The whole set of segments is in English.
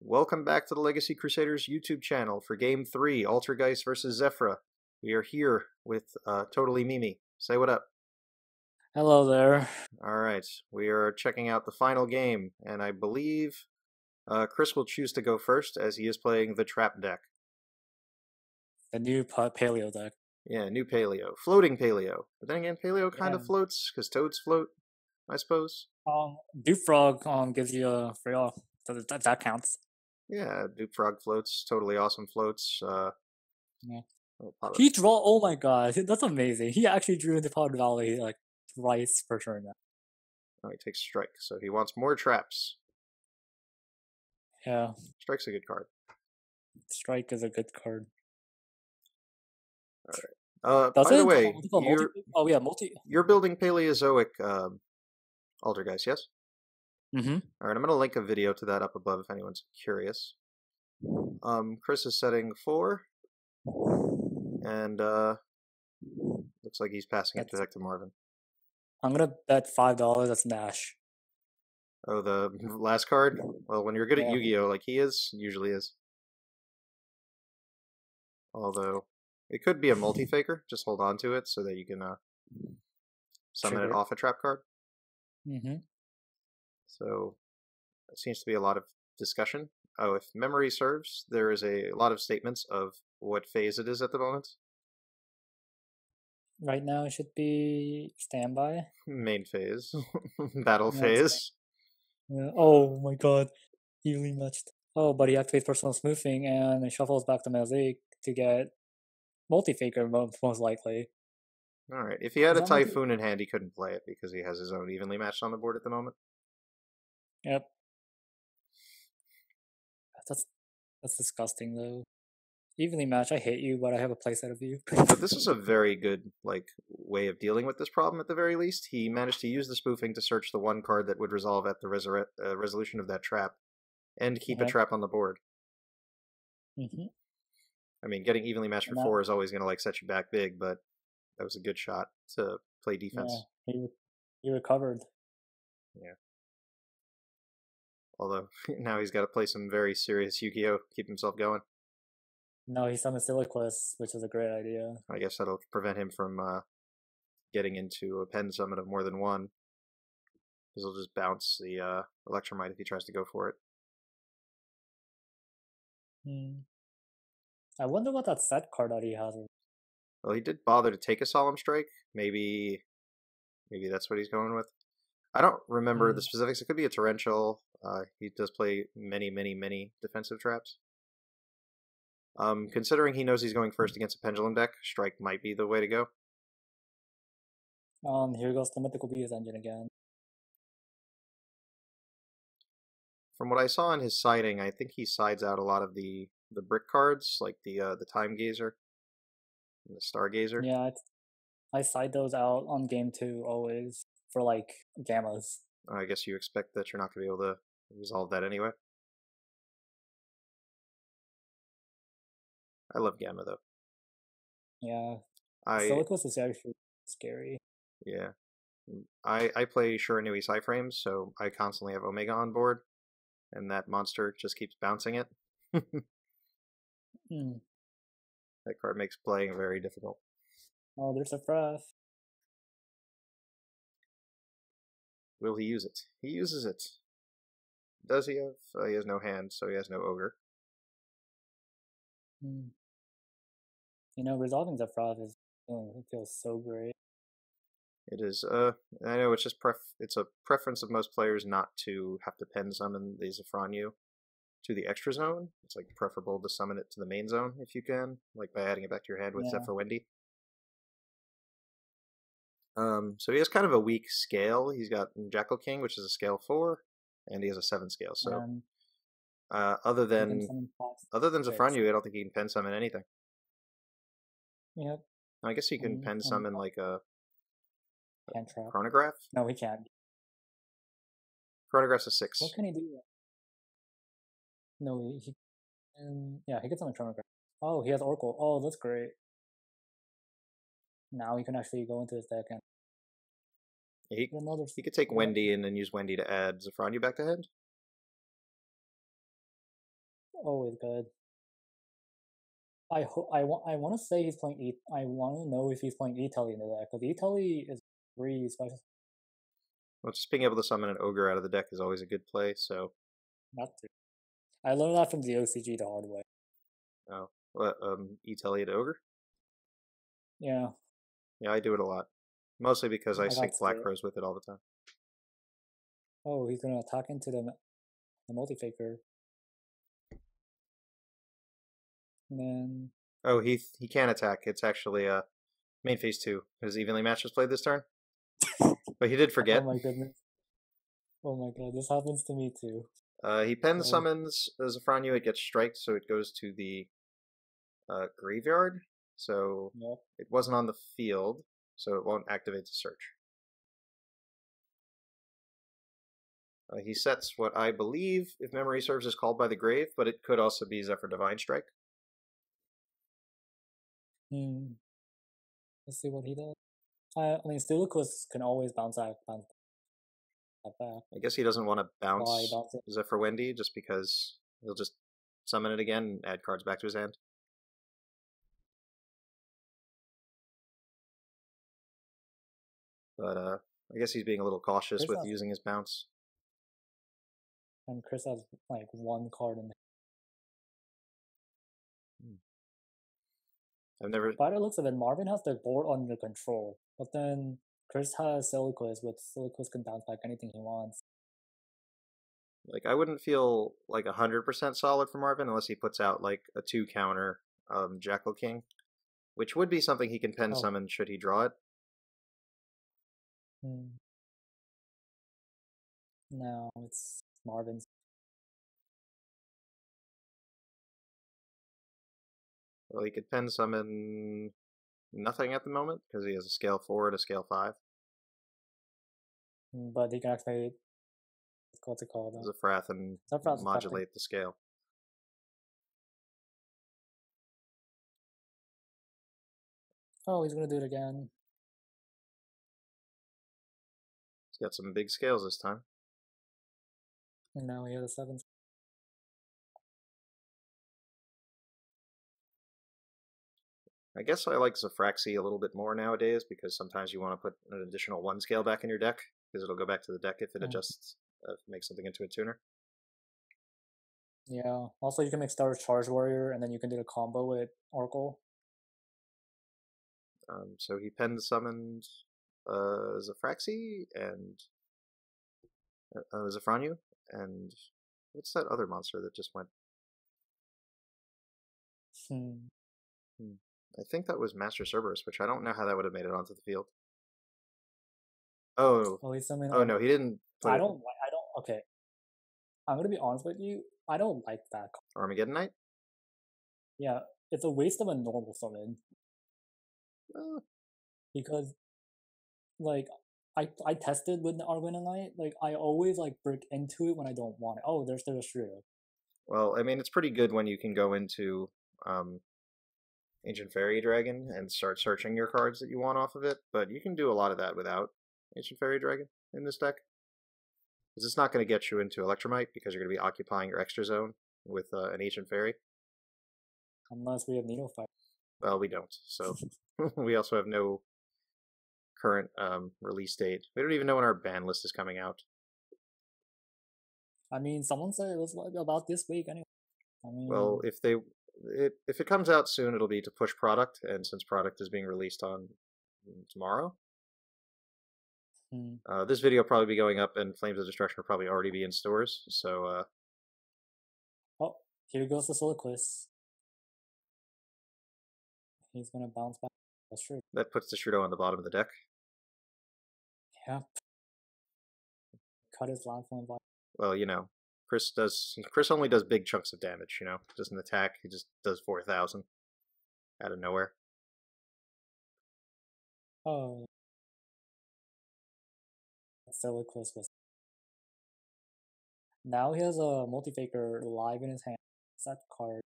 Welcome back to the Legacy Crusaders YouTube channel for Game 3, Altergeist versus Zefra. We are here with Toadally Mimi. Say what up. Hello there. Alright, we are checking out the final game, and I believe Chris will choose to go first as he is playing the Trap deck. The new paleo deck. Yeah, new Paleo. Floating Paleo. But then again, Paleo kind of Yeah. floats, because Toads float, I suppose. Duke Frog gives you a free off, so that counts. Yeah, Duke Frog floats, totally awesome floats. Yeah. He Oh my god, that's amazing. He actually drew into Pod Valley like twice per turn now. Oh, he takes Strike, so he wants more traps. Yeah. Strike's a good card. Strike is a good card. Alright. By the way, you're building Paleozoic Altergeist, yes? Mm-hmm. Alright, I'm going to link a video to that up above if anyone's curious. Chris is setting 4. And looks like he's passing it to Marvin. I'm going to bet $5 that's Nash. Oh, the last card? Well, when you're good at Yu-Gi-Oh! Like he is, usually is. Although, it could be a Multifaker. Just hold on to it so that you can summon it off a trap card. Mm-hmm. So, there seems to be a lot of discussion. Oh, if memory serves, there is a lot of statements of what phase it is at the moment. Right now it should be standby. Main phase. Battle phase. Yeah. Oh my god. Evenly matched. Oh, but he activates personal smoothing and shuffles back to Mosaic to get Multifaker most likely. Alright, if he had a Typhoon in hand, he couldn't play it because he has his own evenly matched on the board at the moment. Yep. That's disgusting though. Evenly matched, I hate you, but I have a playset of you. But this is a very good way of dealing with this problem at the very least. He managed to use the spoofing to search the one card that would resolve at the resolution of that trap, and keep a trap on the board. Mm-hmm. I mean, getting evenly matched for 4 is always going to set you back big, but that was a good shot to play defense. Yeah, he recovered. Yeah. Although, now he's got to play some very serious Yu-Gi-Oh! Keep himself going. No, he summoned Siliquist, which is a great idea. I guess that'll prevent him from getting into a pen summon of more than one. Because he'll just bounce the Electromite if he tries to go for it. I wonder what that set card that he has. Well, he did bother to take a Solemn Strike. Maybe that's what he's going with. I don't remember the specifics. It could be a Torrential. He does play many defensive traps. Considering he knows he's going first against a Pendulum deck, Strike might be the way to go. Here goes the Mythical Beast engine again. From what I saw in his siding, I think he sides out a lot of the brick cards, like the Time Gazer and the Stargazer. Yeah, I side those out on game 2 always for gammas. I guess you expect that you're not going to be able to resolve that anyway. I love Gamma though. Yeah. Siliquist is actually scary. Yeah. I play Shiranui Psyframes, so I constantly have Omega on board, and that monster just keeps bouncing it. That card makes playing very difficult. Oh, there's a Fresh. Will he use it? He uses it. Does he have? He has no hand, so he has no Ogre. You know, resolving Zefra it feels so great. It is. I know it's just it's a preference of most players not to have to pen summon the Zefranyu to the extra zone. It's preferable to summon it to the main zone if you can, by adding it back to your hand with Zefra Wendy. So he has kind of a weak scale. He's got Jackal King, which is a scale 4, and he has a 7 scale. So other than Zefranyu, I don't think he can pen summon anything. Yep. I guess he can pen summon a Cantrap. Chronograph? No, he can't. Chronograph's a 6. What can he do? No, yeah, he gets on a Chronograph. Oh, he has Oracle. Oh, that's great. Now he can actually go into his deck and he could take Wendy and then use Wendy to add Zefranyu back to hand. always good. I want to say he's playing I want to know if he's playing Italy in the deck because Italy is free special. Well, just being able to summon an ogre out of the deck is always a good play. So, Not to. I learned that from the OCG the hard way. oh, what, Italy to ogre. Yeah. Yeah, I do it a lot, mostly because I I sync got Black to. Crows with it all the time. Oh, he's gonna attack into the Multifaker. And then Oh, he can attack. It's actually main phase 2. His evenly match was played this turn, but he did oh forget. my goodness. Oh my god, this happens to me too. He pen So- summons Zefranyu. It gets striked, so it goes to the graveyard. So Yep. it wasn't on the field, so it won't activate the search. He sets what I believe, if memory serves, is called by the grave, but it could also be Zephyr Divine Strike. Let's see what he does. I mean, Stilicus can always bounce back. I guess he doesn't want to bounce Why bounce it? Zephyr Wendy just because he'll just summon it again and add cards back to his hand. But I guess he's being a little cautious Chris with has- using his bounce. And Chris has like one card in there. I've never. By the looks of it, Marvin has the board under control, but then Chris has Stilicus, with Stilicus can bounce back anything he wants. Like, I wouldn't feel like 100% solid for Marvin unless he puts out like a 2 counter Jackal King, which would be something he can pen Oh. summon should he draw it. No, it's Marvin's. Well, he could pen summon nothing at the moment because he has a scale 4 and a scale 5. But he can activate. What's it called? Zefrath and Zefrath's modulate the scale. Oh, he's gonna do it again. He's got some big scales this time. And now he has a 7. I guess I like Zefraxy a little bit more nowadays because sometimes you want to put an additional 1 scale back in your deck because it'll go back to the deck if it adjusts, makes something into a tuner. Yeah. Also, you can make Star Charge Warrior, and then you can do the combo with Oracle. So he pen summoned Zefraxy and Zefranyu, and what's that other monster that just went? I think that was Master Cerberus, which I don't know how that would have made it onto the field. Oh, Well, he's summoning. oh no, he didn't. I don't. Okay. I'm gonna be honest with you. I don't like that. Armageddon Knight. Yeah, it's a waste of a normal summon Uh, because, like, I tested with the Argona Knight. Like, I always like break into it when I don't want it. Oh, there's the Shrew. well, I mean, it's pretty good when you can go into Ancient Fairy Dragon and start searching your cards that you want off of it, but you can do a lot of that without Ancient Fairy Dragon in this deck. Because it's not going to get you into Electromite because you're going to be occupying your extra zone with an Ancient Fairy. Unless we have Needle Fight. Well, we don't, so we also have no current release date. We don't even know when our ban list is coming out. I mean, someone said it was like about this week anyway. I mean, Well, if it comes out soon, it'll be to push product, and since product is being released on tomorrow, this video will probably be going up, and Flames of Destruction will probably already be in stores. So, oh, here goes the Soliquist. He's gonna bounce back. That's true. that puts the Shudo on the bottom of the deck. Yep. Cut his last one by. Well, you know, Chris only does big chunks of damage. You know, doesn't attack. He just does 4,000 out of nowhere. Oh. Soliquist was. Now he has a Multifaker live in his hand. Set card.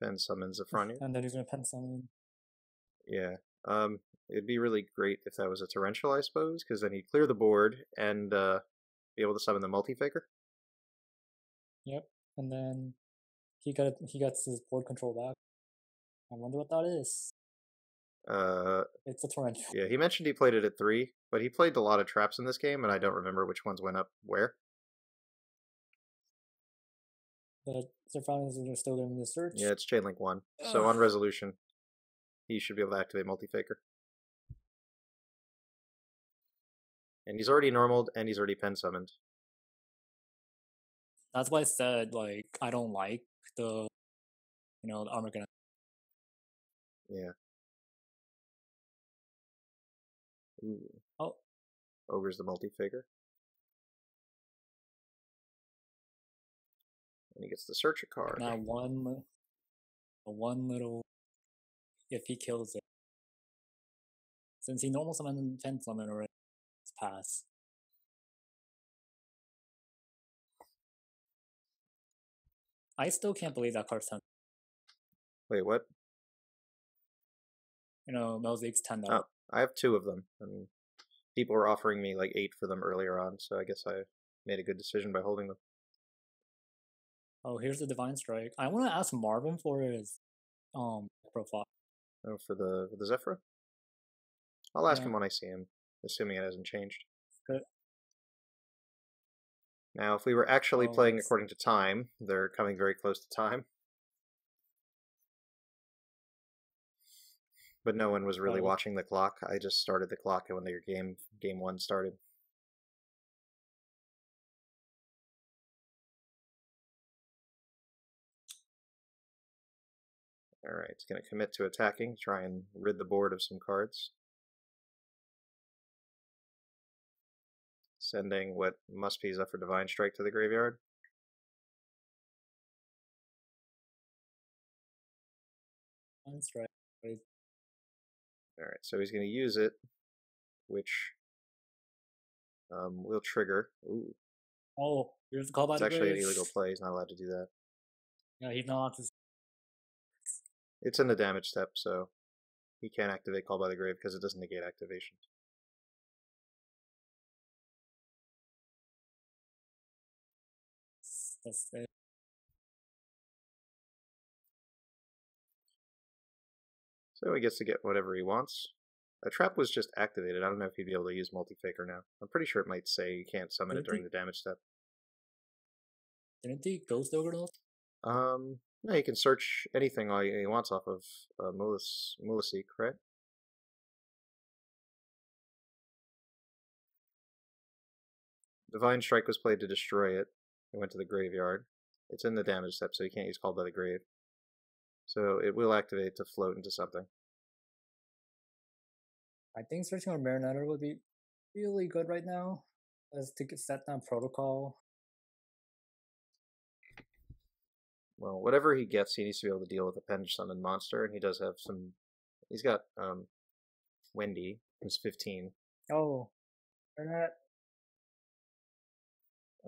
Then summons Zefranyu. And then he's gonna pen summon. Yeah. It'd be really great if that was a torrential, I suppose, because then he'd clear the board and be able to summon the Multifaker. Yep. And then he gets his board control back. I wonder what that is. It's a torrential. Yeah, he mentioned he played it at 3, but he played a lot of traps in this game, and I don't remember which ones went up where. But Zefra is still doing the search. Yeah, it's Chainlink 1. So on resolution, he should be able to activate Multifaker. And he's already normaled, and he's already pen summoned. That's why I said, like, I don't like the, the armor gun. Yeah. Ooh. Oh. Ogre's the Multifaker. And he gets to search a card. Now one little, if he kills it. Since he normal summoned and pen summon already, it's pass. I still can't believe that card's 10. Wait, what? Melzig's $10. Oh, I have 2 of them, and people were offering me like 8 for them earlier on, so I guess I made a good decision by holding them. Oh, here's the Divine Strike. I want to ask Marvin for his profile. Oh, for the Zefra? I'll ask him when I see him, assuming it hasn't changed. Good. Now, if we were actually playing according to time, they're coming very close to time. But no one was really watching the clock. I just started the clock when their game 1 started. Alright, it's going to commit to attacking, try and rid the board of some cards. Sending what must be Zefra Divine Strike to the graveyard. Divine Strike. Alright, so he's going to use it, which will trigger. Ooh. Oh, here's the call by the grave. It's actually an illegal play. He's not allowed to do that. Yeah, he's not allowed to. It's in the damage step, so he can't activate Call by the Grave because it doesn't negate activation. That's it. So he gets to get whatever he wants. A trap was just activated. I don't know if he'd be able to use Multifaker now. I'm pretty sure it might say you can't summon it during the damage step. Didn't he Ghost Ogre though? No, he can search anything he wants off of Multifaker, right? Divine Strike was played to destroy it. It went to the graveyard. It's in the damage step, so you can't use Called by the Grave. So it will activate to float into something. I think searching on Marinator would be really good right now, as to set down protocol. Well, whatever he gets, he needs to be able to deal with a Penge Summon monster, and he does have some. He's got Wendy, who's 15. Oh, Marinette.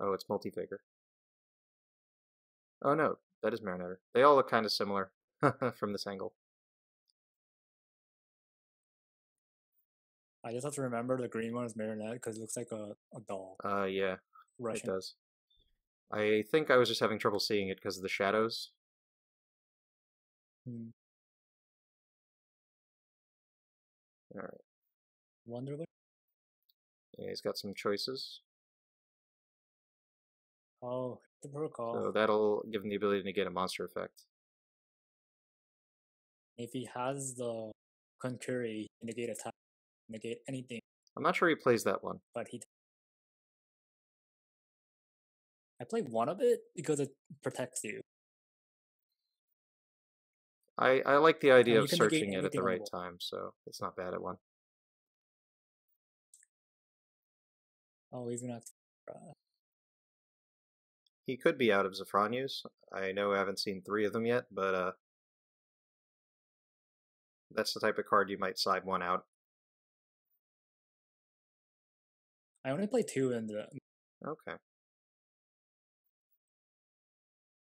Oh, it's Multifaker. Oh no, that is Marinator. They all look kind of similar from this angle. I just have to remember the green one is Marinette because it looks like a doll. Yeah, Russian. it does. I think I was just having trouble seeing it because of the shadows. Alright. Wonderland? Yeah, he's got some choices. Oh, the protocol. So that'll give him the ability to get a monster effect. If he has the Concuri, negate attack, negate anything. I'm not sure he plays that one. But I play one of it because it protects you. I like the idea of searching it at the right time, so it's not bad at one. Oh, he's gonna. He could be out of Zefranius. I know I haven't seen 3 of them yet, but that's the type of card you might side one out. I only play 2 in the. Okay.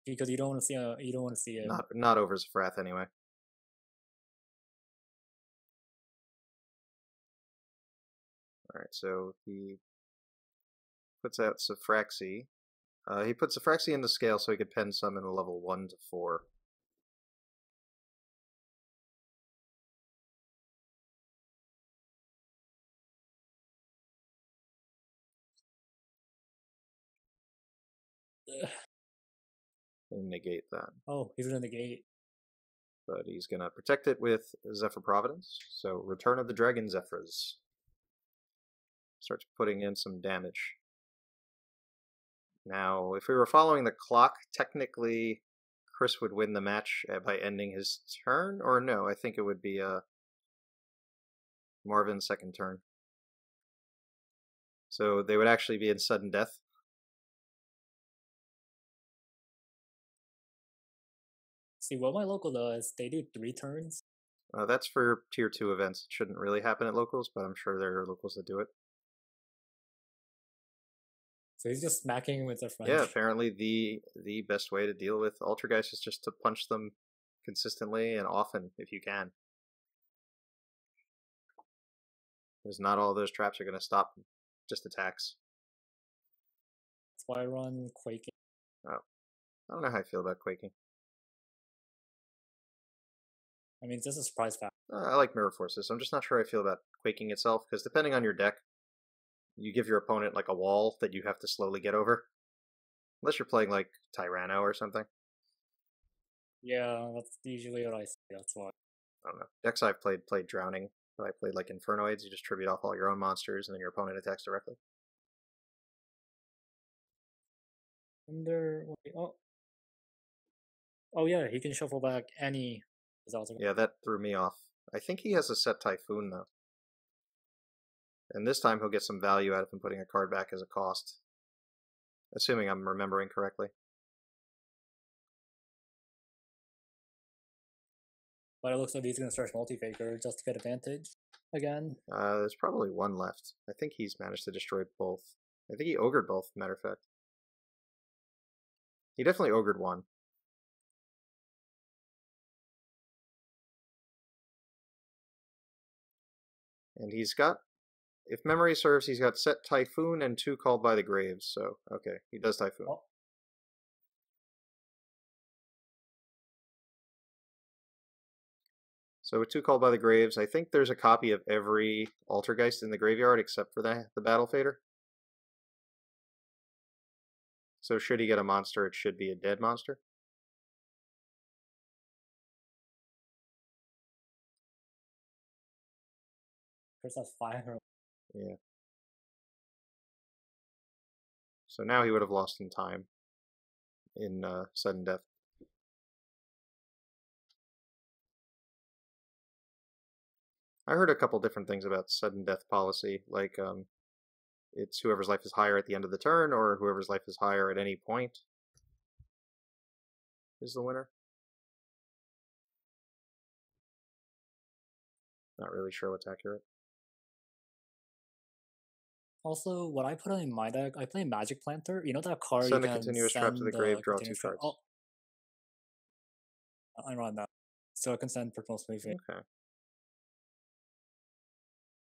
Because you don't want to see it. Not over Zefrath anyway. Alright, so he puts out Zefraxi. He puts Zefraxi in the scale so he could pen summon a level 1 to 4. And negate that. Oh, he's gonna negate. But he's going to protect it with Zephyr Providence. So Return of the Dragon Zefras. Starts putting in some damage. Now, if we were following the clock, technically Chris would win the match by ending his turn, or no, I think it would be Marvin's second turn. So they would actually be in sudden death. See, what my local does, they do 3 turns. That's for tier 2 events. It shouldn't really happen at locals, but I'm sure there are locals that do it. So he's just smacking with a friend. Yeah, apparently the best way to deal with Altergeist is just to punch them consistently and often if you can. Because not all those traps are going to stop just attacks. That's why I run Quaking. Oh. I don't know how I feel about Quaking. I mean, it's just a surprise factor. I like Mirror Forces. I'm just not sure how I feel about Quaking itself, because depending on your deck, you give your opponent like a wall that you have to slowly get over. Unless you're playing like Tyranno or something. Yeah, that's usually what I say, that's why. I don't know. Decks I've played Drowning, but I played like Infernoids. You just tribute off all your own monsters and then your opponent attacks directly. Oh yeah, he can shuffle back any. Yeah, that threw me off. I think he has a set Typhoon though. And this time he'll get some value out of him putting a card back as a cost. Assuming I'm remembering correctly. But it looks like he's going to search Multifaker just to get advantage again. There's probably one left. I think he's managed to destroy both. I think he ogred both, matter of fact. He definitely ogred one. And he's got, if memory serves, he's got set Typhoon and 2 Called by the Graves. So, okay, he does Typhoon. Oh. So with 2 Called by the Graves, I think there's a copy of every Altergeist in the graveyard except for the Battle Fader. So should he get a monster, it should be a dead monster. Chris has 5. Yeah. So now he would have lost in time in sudden death. I heard a couple different things about sudden death policy, like it's whoever's life is higher at the end of the turn, or whoever's life is higher at any point is the winner. Not really sure what's accurate. Also, what I put in my deck, I play Magic Planter. You know that card Send you a can continuous send trap to the grave, draw 2 cards. Oh, I run that. So I can send Purple Smoothing. Okay.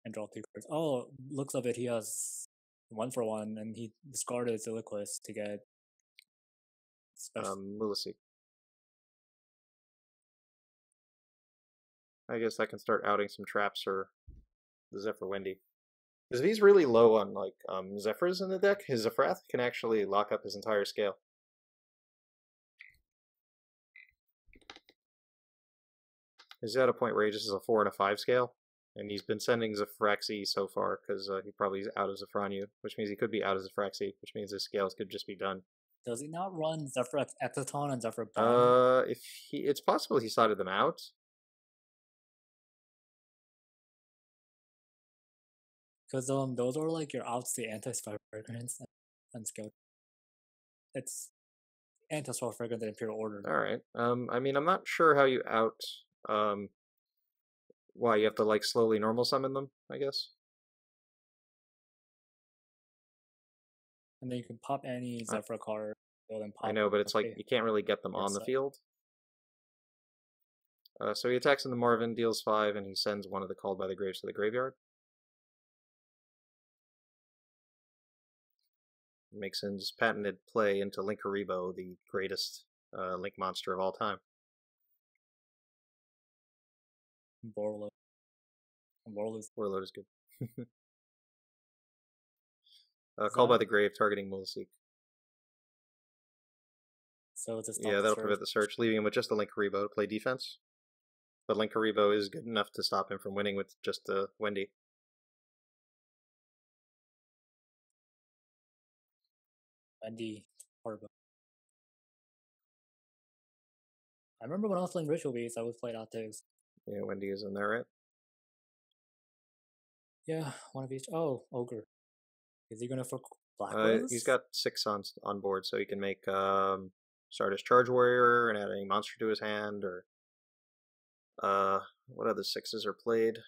And draw 2 cards. Oh, looks of it, he has 1-for-1, and he discarded Siliquist to get special. Lullacy. I guess I can start outing some traps for the Zephyr Wendy. Because if he's really low on like Zephyrs in the deck, his Zefrath can actually lock up his entire scale. He's at a point where he just is a 4 and a 5 scale, and he's been sending Zefraxi so far because he probably is out of Zefranyu, which means he could be out of Zefraxi, which means his scales could just be done. Does he not run Zephyr Exaton and Zephyr Bond? It's possible he sided them out. Because those are like your outs to anti-spell fragrance and skill. It's anti-spell fragrance and Imperial Order. Alright. I mean, I'm not sure how you out why you have to like slowly normal summon them, I guess. And then you can pop any Zephyr card. And pop I know, but it's like you can't really get them on the field. So he attacks in the Marvin, deals 5, and he sends one of the Called by the Graves to the graveyard. Makes his patented play into Linkaribo the greatest Link monster of all time. Borlo. Warlord is good. Call by that- the Grave, targeting Multifaker. So it's a stop Yeah, the that'll search. prevent the search, leaving him with just the Linkaribo to play defense. But Linkaribo is good enough to stop him from winning with just the Wendy. Wendy Harbo. I remember when I was playing Ritual Beast, I would play Altergeist. Yeah, Wendy is in there, right? Yeah, one of each. Oh, Ogre. Is he gonna for Black He's got 6 on board, so he can make Stardust Charge Warrior and add any monster to his hand, or what other 6s are played?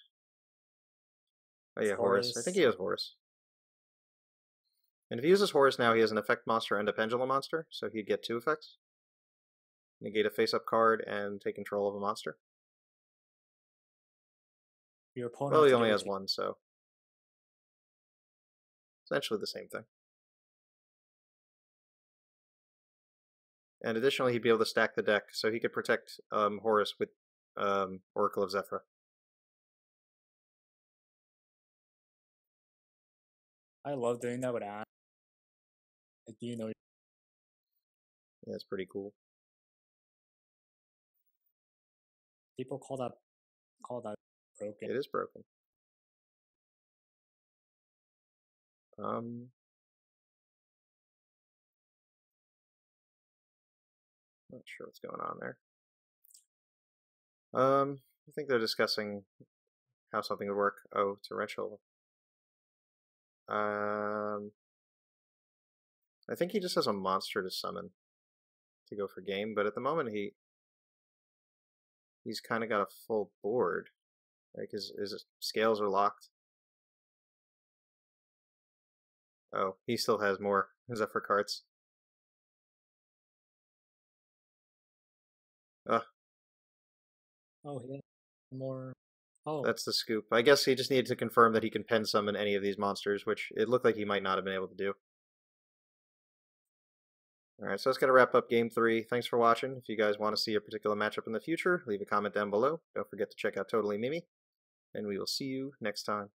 Oh yeah, Horus. I think he has Horus. And if he uses Horus now, he has an effect monster and a pendulum monster, so he'd get 2 effects. Negate a face-up card and take control of a monster. Your opponent. Well, he only has 1, so essentially the same thing. And additionally, he'd be able to stack the deck, so he could protect Horus with Oracle of Zefra. I love doing that with Anne. Like, do you know? Yeah, it's pretty cool. People call that broken. It is broken. Not sure what's going on there. I think they're discussing how something would work. Oh, torrential. I think he just has a monster to summon to go for game, but at the moment he's kind of got a full board. Like his scales are locked. Oh, he still has more Zefra cards. Oh, yeah. More. Oh. That's the scoop. I guess he just needed to confirm that he can pen summon any of these monsters, which it looked like he might not have been able to do. Alright, so that's going to wrap up Game 3. Thanks for watching. If you guys want to see a particular matchup in the future, leave a comment down below. Don't forget to check out Toadally Mimi, and we will see you next time.